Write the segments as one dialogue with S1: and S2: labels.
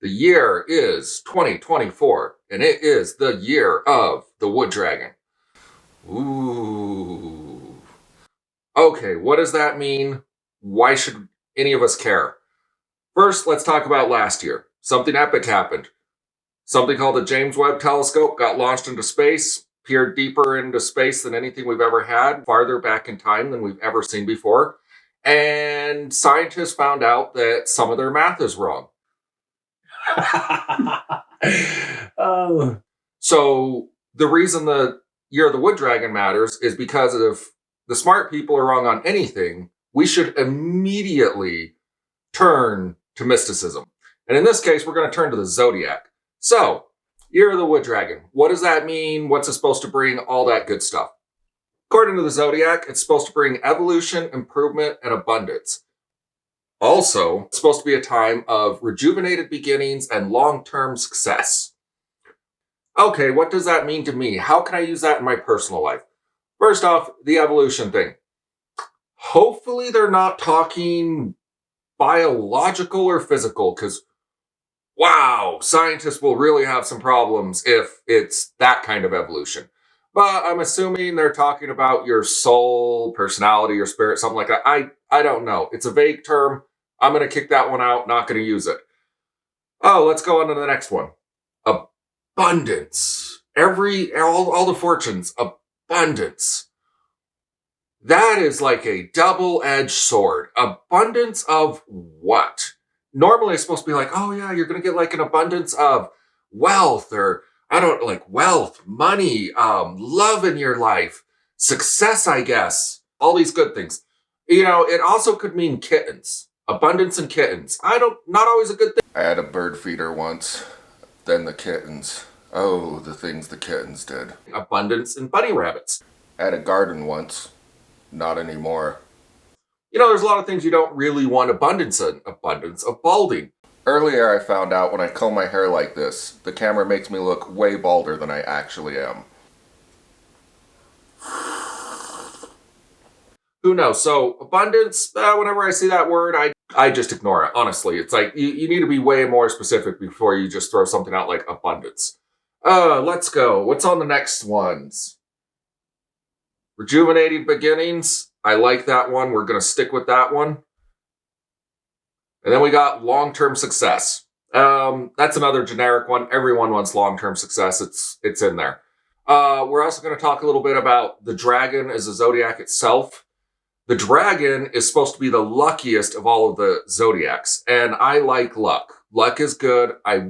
S1: The year is 2024, and it is the year of the Wood Dragon. Ooh. Okay, what does that mean? Why should any of us care? First, let's talk about last year. Something epic happened. Something called the James Webb Telescope got launched into space, peered deeper into space than anything we've ever had, farther back in time than we've ever seen before. And scientists found out that some of their math is wrong.
S2: Oh.
S1: So the reason the year of the Wood Dragon matters is because if the smart people are wrong on anything, we should immediately turn to mysticism. And in this case, we're going to turn to the zodiac. So, year of the Wood Dragon. What does that mean? What's it supposed to bring? All that good stuff. According to the zodiac, it's supposed to bring evolution, improvement, and abundance. Also, it's supposed to be a time of rejuvenated beginnings and long-term success. Okay, what does that mean to me? How can I use that in my personal life? First off, the evolution thing. Hopefully they're not talking biological or physical, because wow, scientists will really have some problems if it's that kind of evolution. But I'm assuming they're talking about your soul, personality, or spirit, something like that. I don't know. It's a vague term. I'm going to kick that one out, not going to use it. Oh, let's go on to the next one. Abundance. All the fortunes. Abundance. That is like a double-edged sword. Abundance of what? Normally it's supposed to be like, oh yeah, you're going to get like an abundance of wealth or wealth, money, love in your life, success, I guess. All these good things. It also could mean kittens. Abundance and kittens. Not always a good thing.
S3: I had a bird feeder once, then the kittens. Oh, the things the kittens did.
S1: Abundance and bunny rabbits.
S3: I had a garden once, not anymore.
S1: There's a lot of things you don't really want abundance in. Abundance of balding.
S3: Earlier I found out when I comb my hair like this, the camera makes me look way balder than I actually am.
S1: Who knows? So abundance, whenever I see that word, I just ignore it. Honestly, it's like you need to be way more specific before you just throw something out like abundance. Let's go. What's on the next ones? Rejuvenated beginnings. I like that one. We're going to stick with that one. And then we got long-term success. That's another generic one. Everyone wants long-term success. It's in there. We're also going to talk a little bit about the dragon as a zodiac itself. The dragon is supposed to be the luckiest of all of the zodiacs, and I like luck. Luck is good. I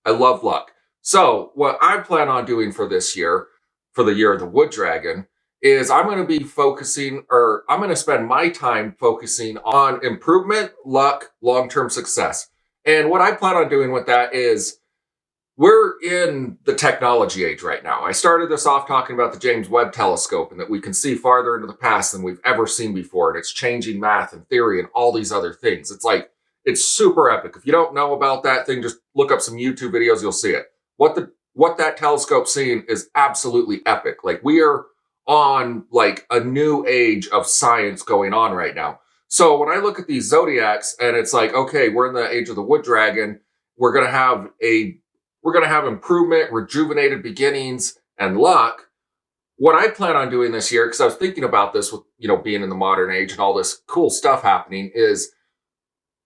S1: love luck. So what I plan on doing for this year, for the year of the Wood Dragon, is I'm going to spend my time focusing on improvement, luck, long-term success. And what I plan on doing with that is we're in the technology age right now. I started this off talking about the James Webb Telescope and that we can see farther into the past than we've ever seen before. And it's changing math and theory and all these other things. It's super epic. If you don't know about that thing, just look up some YouTube videos, you'll see it. What that telescope's seeing is absolutely epic. Like we are on like a new age of science going on right now. So when I look at these zodiacs and it's like, okay, we're in the age of the Wood Dragon, we're going to have improvement, rejuvenated beginnings, and luck. What I plan on doing this year, because I was thinking about this with, being in the modern age and all this cool stuff happening, is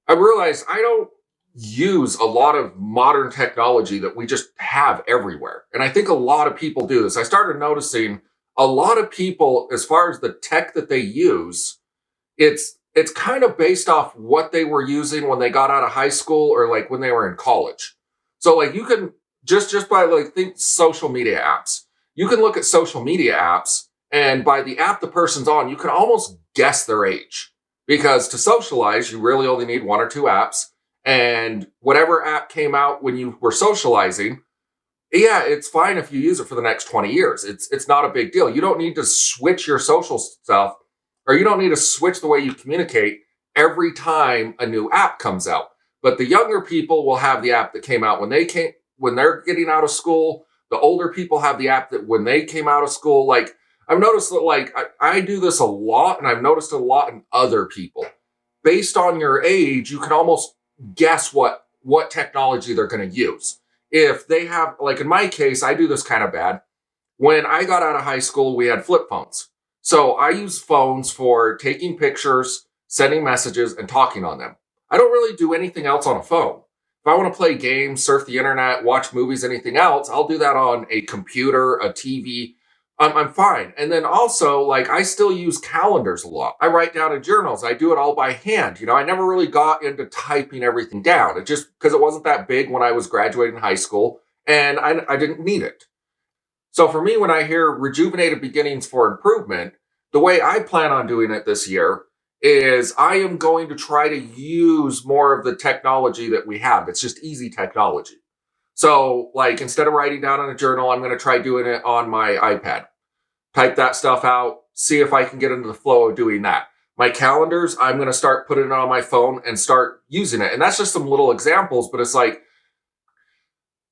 S1: I realized I don't use a lot of modern technology that we just have everywhere. And I think a lot of people do this. I started noticing a lot of people, as far as the tech that they use, it's kind of based off what they were using when they got out of high school or like when they were in college. So like you can just by think social media apps. You can look at social media apps and by the app the person's on, you can almost guess their age. Because to socialize, you really only need one or two apps. And whatever app came out when you were socializing, yeah, it's fine if you use it for the next 20 years. It's not a big deal. You don't need to switch your social stuff, or you don't need to switch the way you communicate every time a new app comes out. But the younger people will have the app that came out when they're getting out of school. The older people have the app that when they came out of school. Like I've noticed that I do this a lot, and I've noticed it a lot in other people. Based on your age, you can almost guess what what technology they're going to use. If they have, like in my case, I do this kind of bad. When I got out of high school, we had flip phones. So I use phones for taking pictures, sending messages, and talking on them. I don't really do anything else on a phone. If I want to play games, surf the internet, watch movies, anything else, I'll do that on a computer, a TV. I'm fine. And then also, like, I still use calendars a lot. I write down in journals. I do it all by hand. I never really got into typing everything down. It just because it wasn't that big when I was graduating high school, and I didn't need it. So for me, when I hear rejuvenated beginnings for improvement, the way I plan on doing it this year is I am going to try to use more of the technology that we have. It's just easy technology. So, like, instead of writing down in a journal, I'm going to try doing it on my iPad. Type that stuff out, see if I can get into the flow of doing that. My calendars, I'm going to start putting it on my phone and start using it. And that's just some little examples, but it's like,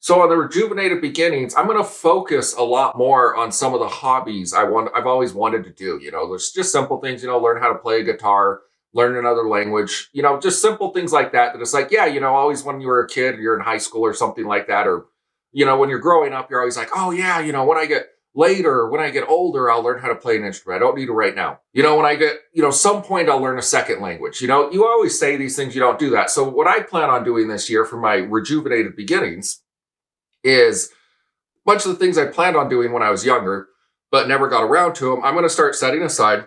S1: so on the rejuvenated beginnings, I'm going to focus a lot more on some of the hobbies I've always wanted to do. There's just simple things, learn how to play a guitar, learn another language, just simple things like that. That it's like, yeah, always when you were a kid, you're in high school or something like that. Or, when you're growing up, you're always like, oh yeah, when I get later, when I get older, I'll learn how to play an instrument. I don't need it right now. When I get, some point I'll learn a second language. You always say these things, you don't do that. So what I plan on doing this year for my rejuvenated beginnings is a bunch of the things I planned on doing when I was younger, but never got around to them. I'm going to start setting aside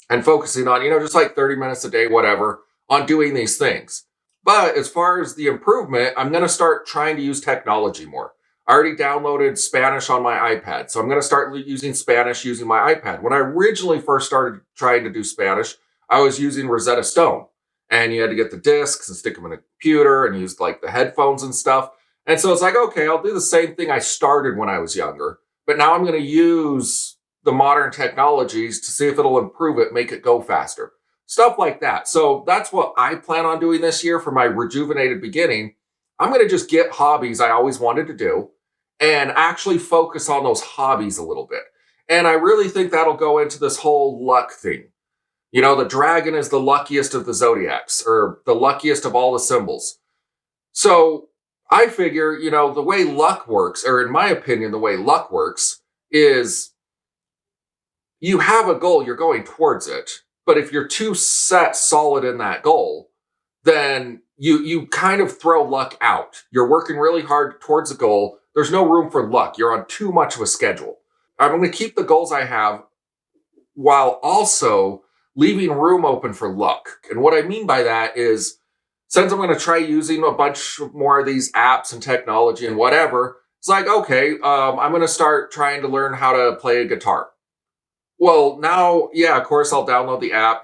S1: and focusing on, just like 30 minutes a day, whatever, on doing these things. But as far as the improvement, I'm going to start trying to use technology more. I already downloaded Spanish on my iPad, so I'm going to start using Spanish using my iPad. When I originally first started trying to do Spanish, I was using Rosetta Stone, and you had to get the discs and stick them in a computer and use like the headphones and stuff. And so it's like, okay, I'll do the same thing I started when I was younger, but now I'm going to use the modern technologies to see if it'll improve it, make it go faster. Stuff like that. So that's what I plan on doing this year for my rejuvenated beginning. I'm going to just get hobbies I always wanted to do and actually focus on those hobbies a little bit. And I really think that'll go into this whole luck thing. The dragon is the luckiest of the zodiacs, or the luckiest of all the symbols. So I figure, the way luck works, or in my opinion, the way luck works is you have a goal, you're going towards it. But if you're too set solid in that goal, then you kind of throw luck out. You're working really hard towards a goal. There's no room for luck. You're on too much of a schedule. I'm going to keep the goals I have while also leaving room open for luck. And what I mean by that is, since I'm going to try using a bunch more of these apps and technology and whatever, it's like, okay, I'm going to start trying to learn how to play a guitar. Well, now, yeah, of course, I'll download the app,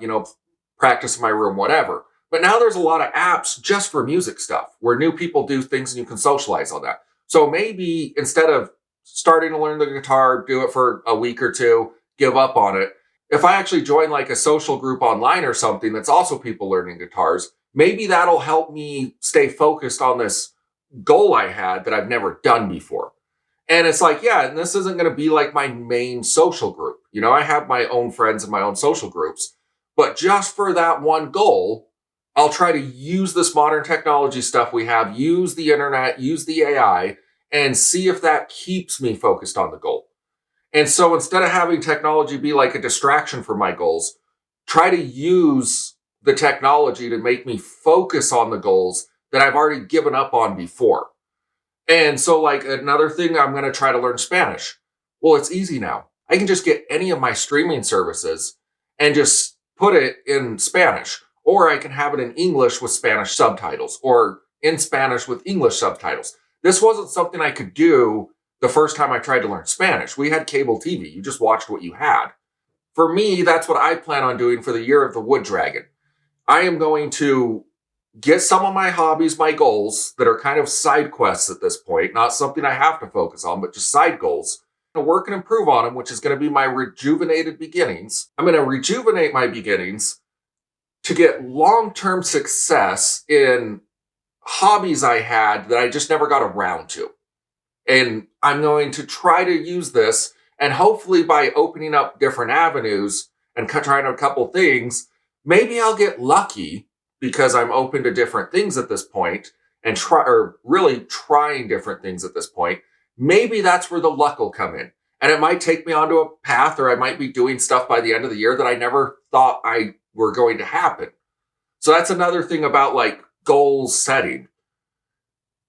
S1: practice in my room, whatever. But now there's a lot of apps just for music stuff where new people do things and you can socialize on that. So maybe instead of starting to learn the guitar, do it for a week or two, give up on it. If I actually join like a social group online or something that's also people learning guitars, maybe that'll help me stay focused on this goal I had that I've never done before. And it's like, yeah, and this isn't going to be like my main social group. I have my own friends and my own social groups, but just for that one goal, I'll try to use this modern technology stuff we have, use the internet, use the AI, and see if that keeps me focused on the goal. And so instead of having technology be like a distraction for my goals, try to use the technology to make me focus on the goals that I've already given up on before. And so like another thing, I'm going to try to learn Spanish. Well, it's easy now. I can just get any of my streaming services and just put it in Spanish, or I can have it in English with Spanish subtitles, or in Spanish with English subtitles. This wasn't something I could do the first time I tried to learn Spanish. We had cable TV. You just watched what you had. For me, that's what I plan on doing for the year of the Wood Dragon. I am going to get some of my hobbies, my goals that are kind of side quests at this point, not something I have to focus on, but just side goals. I'm going to work and improve on them, which is going to be my rejuvenated beginnings. I'm going to rejuvenate my beginnings to get long-term success in hobbies I had that I just never got around to. And I'm going to try to use this, and hopefully by opening up different avenues and trying a couple things, maybe I'll get lucky because I'm open to different things at this point, and really trying different things at this point, maybe that's where the luck will come in. And it might take me onto a path, or I might be doing stuff by the end of the year that I never thought I were going to happen. So that's another thing about like goal setting.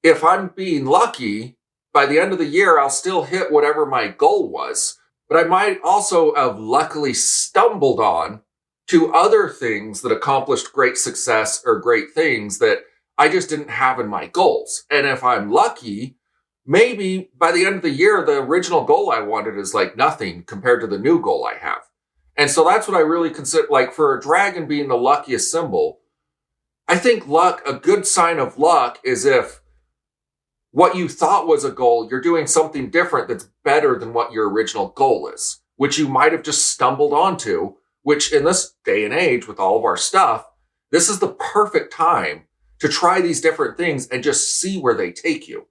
S1: If I'm being lucky, by the end of the year, I'll still hit whatever my goal was. But I might also have luckily stumbled on to other things that accomplished great success or great things that I just didn't have in my goals. And if I'm lucky, maybe by the end of the year, the original goal I wanted is like nothing compared to the new goal I have. And so that's what I really consider, like for a dragon being the luckiest symbol, I think luck, a good sign of luck is if what you thought was a goal, you're doing something different that's better than what your original goal is, which you might have just stumbled onto, which in this day and age with all of our stuff, this is the perfect time to try these different things and just see where they take you.